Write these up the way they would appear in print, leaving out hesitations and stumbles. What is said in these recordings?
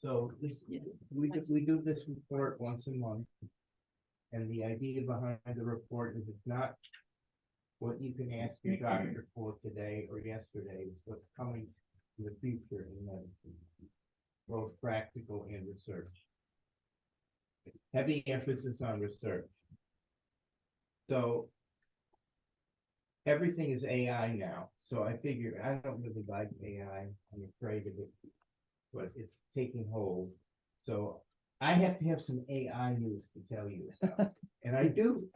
So this, we do this report once a month. And the idea behind the report is it's not what you can ask your doctor for today or yesterday, it's what's coming in the future in medicine, both practical and research. Heavy emphasis on research. So everything is AI now. So I figure I don't really like AI. I'm afraid of it, but it's taking hold. So I have to have some AI news to tell you about. And I do.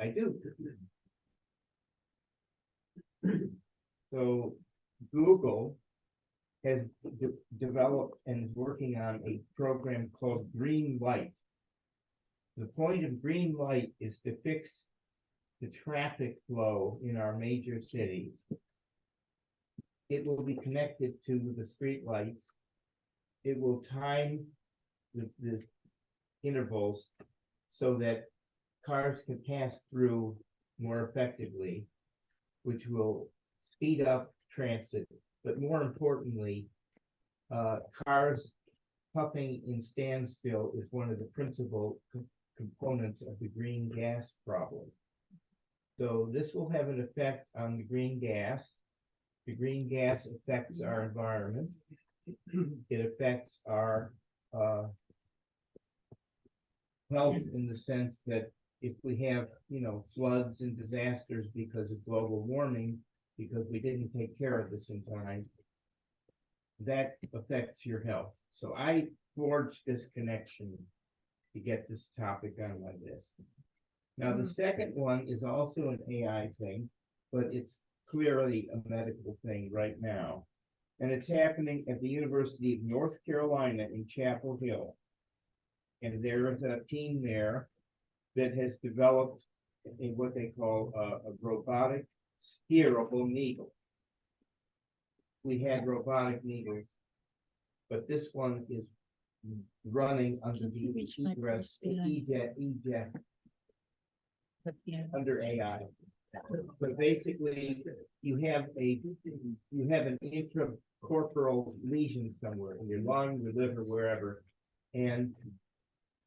So Google has developed and is working on a program called Green Light. The point of Green Light is to fix the traffic flow in our major cities. It will be connected to the street lights. It will time the intervals so that cars can pass through more effectively, which will speed up transit. But more importantly, cars puffing in standstill is one of the principal components of the green gas problem. So this will have an effect on the green gas. The green gas affects our environment. It affects our health in the sense that if we have, floods and disasters because of global warming, because we didn't take care of this in time, that affects your health. So I forged this connection to get this topic on my list. Now, the second one is also an AI thing, but it's clearly a medical thing right now. And it's happening at the University of North Carolina in Chapel Hill. And there is a team there that has developed what they call a robotic steerable needle. We had robotic needles, but this one is running under the egress, eject under AI. So basically, you have an intracorporeal lesion somewhere in your lung, your liver, wherever, and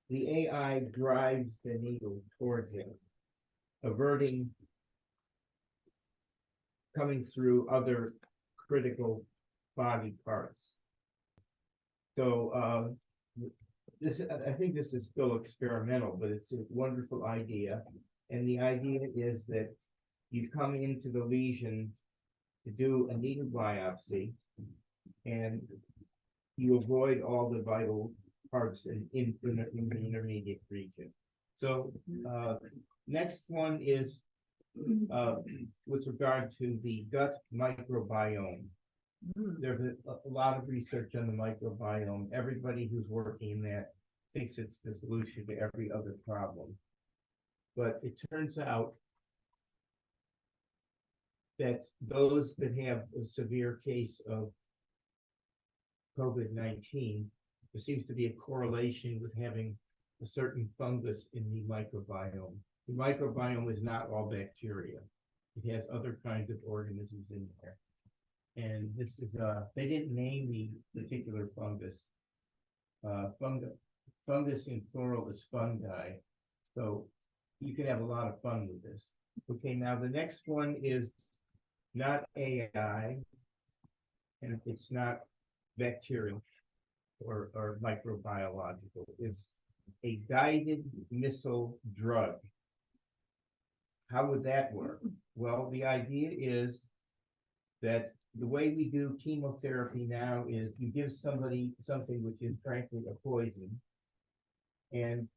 the AI drives the needle towards it, averting coming through other critical body parts. So I think this is still experimental, but it's a wonderful idea. And the idea is that you come into the lesion to do a needle biopsy, and you avoid all the vital parts in the intermediate region. So next one is with regard to the gut microbiome. There's a lot of research on the microbiome. Everybody who's working in that thinks it's the solution to every other problem. But it turns out that those that have a severe case of COVID-19, there seems to be a correlation with having a certain fungus in the microbiome. The microbiome is not all bacteria. It has other kinds of organisms in there. And this is, they didn't name the particular fungus. Fungus in plural is fungi. So you can have a lot of fun with this. Okay, now the next one is not AI, and it's not bacterial or microbiological. It's a guided missile drug. How would that work? Well, the idea is that the way we do chemotherapy now is you give somebody something which is frankly a poison, and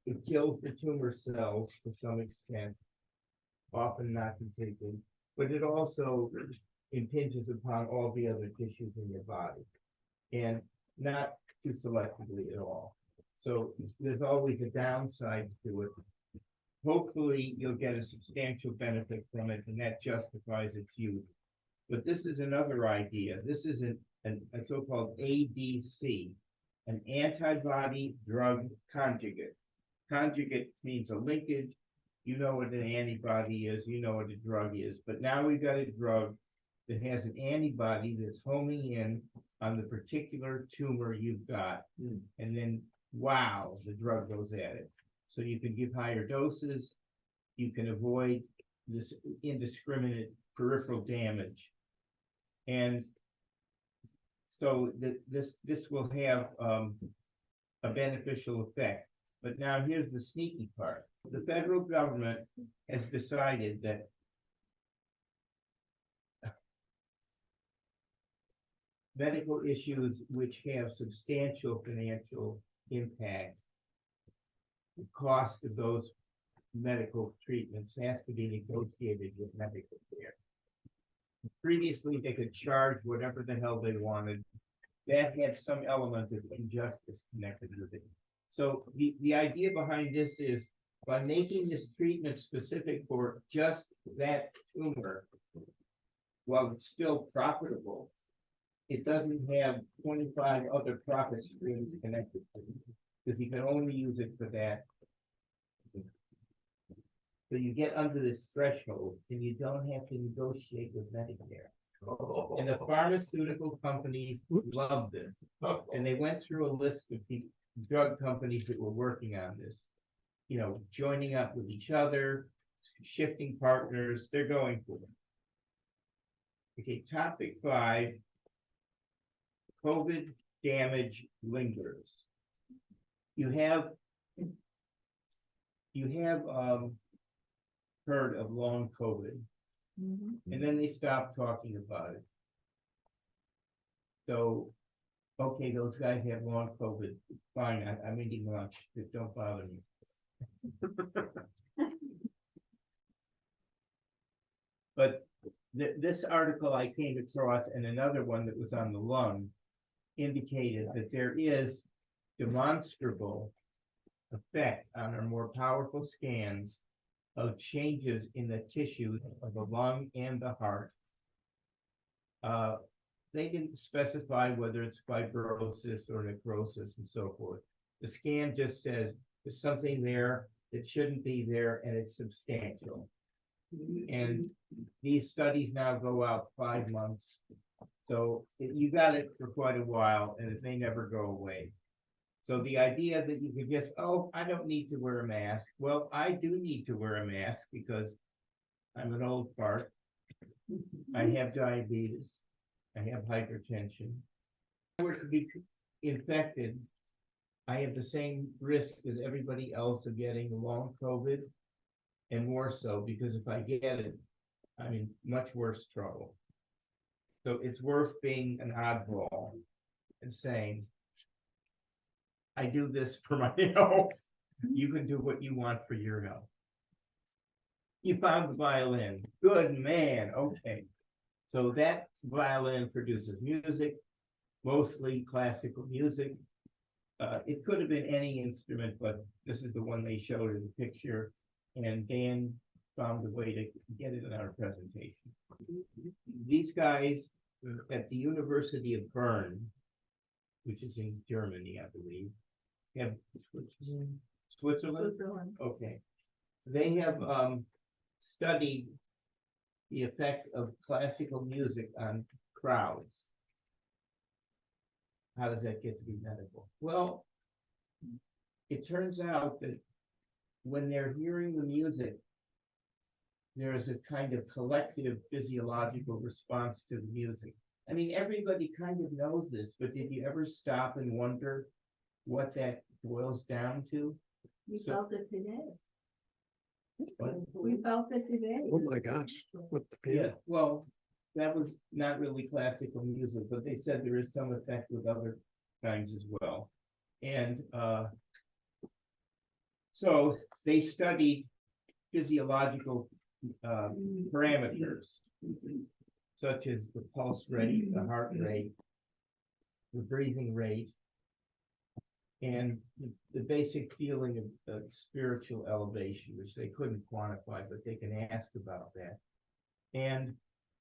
it kills the tumor cells to some extent, often not completely, but it also impinges upon all the other tissues in your body, and not too selectively at all. So there's always a downside to it. Hopefully you'll get a substantial benefit from it, and that justifies its use. But this is another idea. This is a so-called ADC, an antibody drug conjugate. Conjugate means a linkage. You know what an antibody is, you know what a drug is, but now we've got a drug that has an antibody that's homing in on the particular tumor you've got. And then, wow, the drug goes at it. So you can give higher doses, you can avoid this indiscriminate peripheral damage. And so this will have a beneficial effect. But now here's the sneaky part. The federal government has decided that medical issues which have substantial financial impact, the cost of those medical treatments has to be negotiated with medical care. Previously, they could charge whatever the hell they wanted. That had some element of injustice connected with it. So the idea behind this is by making this treatment specific for just that tumor, while it's still profitable, it doesn't have 25 other profit streams connected to it, because you can only use it for that. So you get under this threshold and you don't have to negotiate with Medicare. And the pharmaceutical companies love this. And they went through a list of the drug companies that were working on this, you know, joining up with each other, shifting partners, they're going for it. Okay, topic 5, COVID damage lingers. You have heard of long COVID, and then they stopped talking about it. So, okay, those guys have long COVID, fine, I'm eating lunch, don't bother me. But this article I came across, and another one that was on the lung, indicated that there is demonstrable effect on our more powerful scans of changes in the tissues of the lung and the heart. They didn't specify whether it's fibrosis or necrosis and so forth. The scan just says there's something there that shouldn't be there and it's substantial. And these studies now go out 5 months. So you got it for quite a while and it may never go away. So the idea that you could just, oh, I don't need to wear a mask. Well, I do need to wear a mask because I'm an old fart. I have diabetes. I have hypertension. If I were to be infected, I have the same risk as everybody else of getting long COVID, and more so because if I get it, I'm in much worse trouble. So it's worth being an oddball and saying, I do this for my health. You can do what you want for your health. You found the violin. Good man. Okay. So that violin produces music, mostly classical music. It could have been any instrument, but this is the one they showed in the picture. And Dan found a way to get it in our presentation. These guys at the University of Bern, which is in Germany, I believe, have Switzerland? Okay. They have studied the effect of classical music on crowds. How does that get to be medical? Well, it turns out that when they're hearing the music, there is a kind of collective physiological response to the music. I mean, everybody kind of knows this, but did you ever stop and wonder what that boils down to? We felt it today. What? We felt it today. Oh my gosh, with the Yeah, piano. well, that was not really classical music, but they said there is some effect with other kinds as well. And so they studied physiological parameters, such as the pulse rate, the heart rate, the breathing rate, and the basic feeling of spiritual elevation, which they couldn't quantify, but they can ask about that. And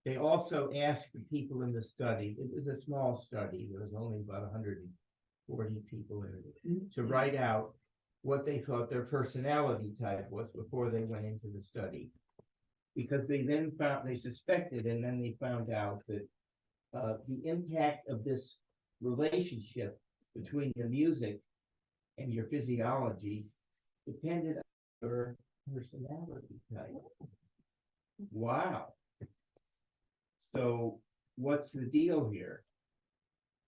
they also asked the people in the study, it was a small study, there was only about 140 people in it, to write out what they thought their personality type was before they went into the study. because they suspected, and then they found out that the impact of this relationship between the music and your physiology depended on your personality type. Wow. So what's the deal here?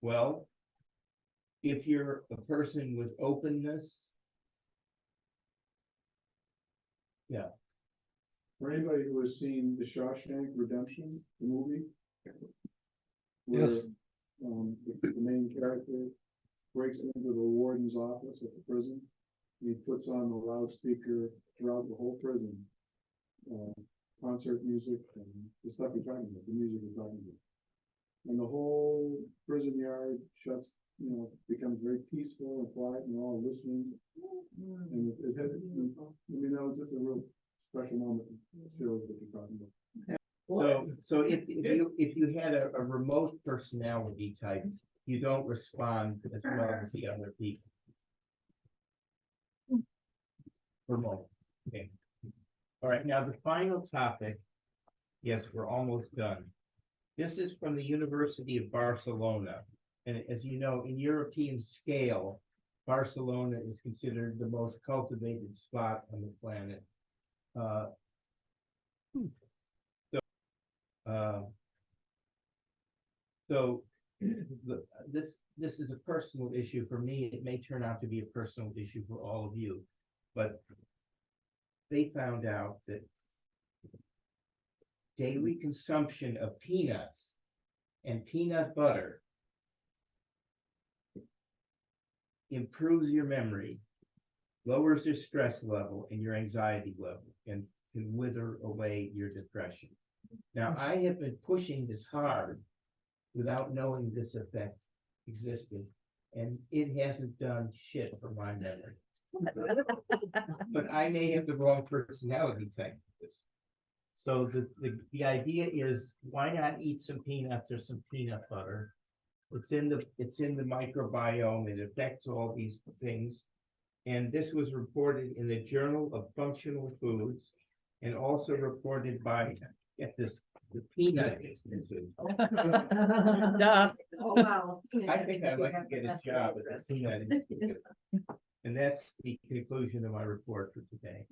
Well, if you're a person with openness. Yeah. For anybody who has seen The Shawshank Redemption, the movie. Where, Yes. the main character breaks into the warden's office at the prison. And he puts on the loudspeaker throughout the whole prison. Concert music and the stuff you're talking about, the music you're talking about. And the whole prison yard becomes very peaceful and quiet, and they're all listening. And it had, that was just a real special moment. It shows what you're talking about. So if you had a remote personality type, you don't respond as well as the other people. Remote, okay. All right, now the final topic, yes, we're almost done. This is from the University of Barcelona. And as you know, in European scale, Barcelona is considered the most cultivated spot on the planet. This is a personal issue for me. It may turn out to be a personal issue for all of you, but they found out that daily consumption of peanuts and peanut butter improves your memory, lowers your stress level and your anxiety level, and can wither away your depression. Now, I have been pushing this hard without knowing this effect existed, and it hasn't done shit for my memory. But I may have the wrong personality type for this. So the idea is, why not eat some peanuts or some peanut butter? It's in the microbiome. It affects all these things. And this was reported in the Journal of Functional Foods, and also reported by, get this, the Peanut Institute. Duh. Oh, wow. I think I'd like to get a job at the Peanut Institute. And that's the conclusion of my report for today.